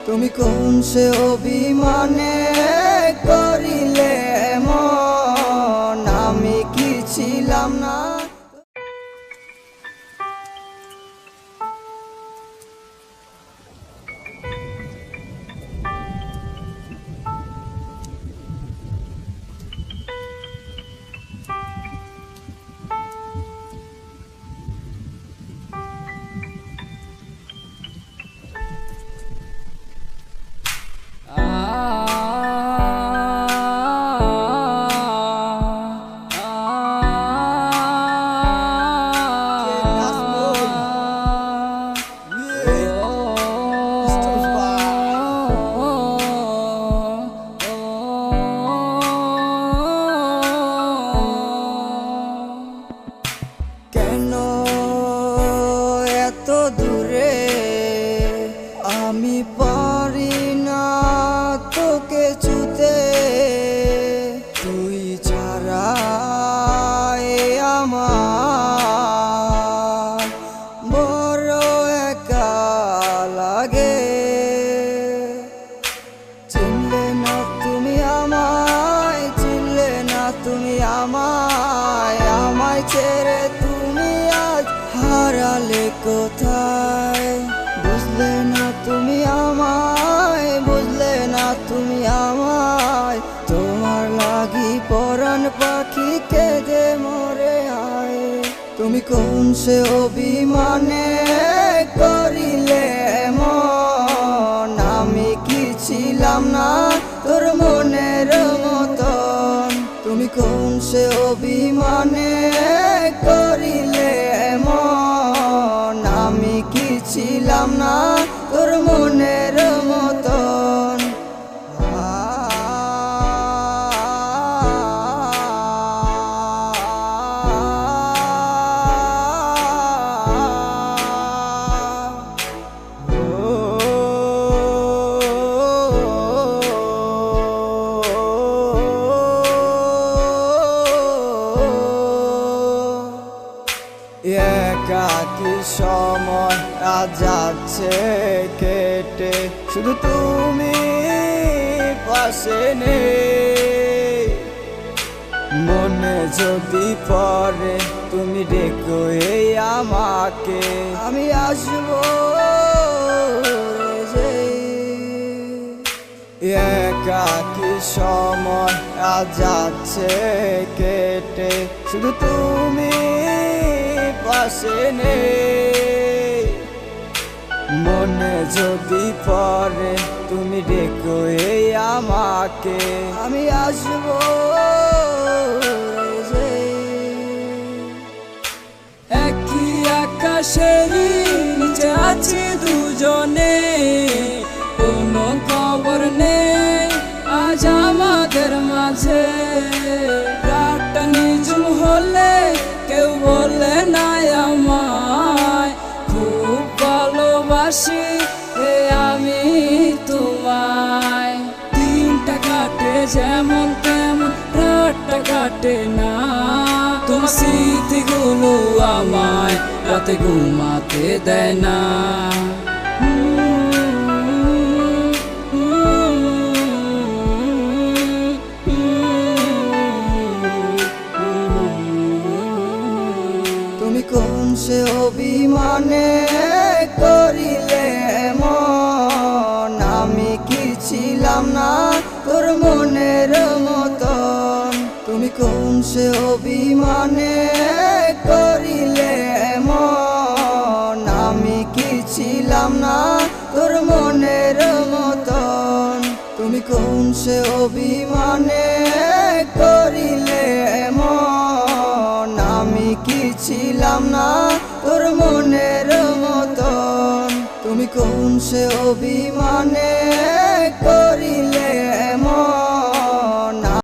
তুমি কোন সে অভিমানে করিলে এমন, আমি কি ছিলাম না। কেন এত দূরে আমি পারি না তোকে ছুতে, তুই ছাড়া আমার বড় একা লাগে। চিনলে না তুমি আমায়, চিনলে না তুমি আমায়, আমায় ছেড়ে তুমি আজ হারালে কোথায়। বুঝলে না তুমি আমায়, বুঝলে না তুমি আমায়, তোমার লাগি পরাণ পাখি কেঁদে মরে আয়। তুমি কোন সে অভিমানে করিলে এমন, আমি কি ছিলাম না তোর মনের মতন। তুমি কোন সে অভিমানে করিলে এমন, আমি কি ছিলাম না তোর মনের মতন। একাকী সময় আজ যাচ্ছে কেটে, শুধু তুমি পাশে নেই। মনে যদি পড়ে তুমি ডেকো এই আমাকে, আমি আসবো যে। একাকী সময় আজ যাচ্ছে কেটে, শুধু তুমি পাশে নেই। মনে যদি পড়ে তুমি ডেকো এই আমাকে, আমি আসবো যে। একই আকাশের নিচে আছি দুজনে, কোনো খবর নেই আজ আমাদের মাঝে। রাতটা নিজুম হলে কেউ বলে না আমায়, খুব ভালোবাসি আমি তোমায়। দিনটা কাটে যেমন তেমন, রাতটা কাটে না। তোমার স্মৃতিগুলো আমায় রাতে ঘুমাতে দেয় না। তুমি কোন সে অভিমানে করিলে এমন, আমি কি ছিলাম না তোর মনের মতন। তুমি কোন সে অভিমানে করিলে এমন, আমি কি ছিলাম না তোর মনের মতন। তুমি কোন সে অভিমানে করিলে এমন, আমি কি ছিলাম না তোর মনের মতন। তুমি কোন সে অভিমানে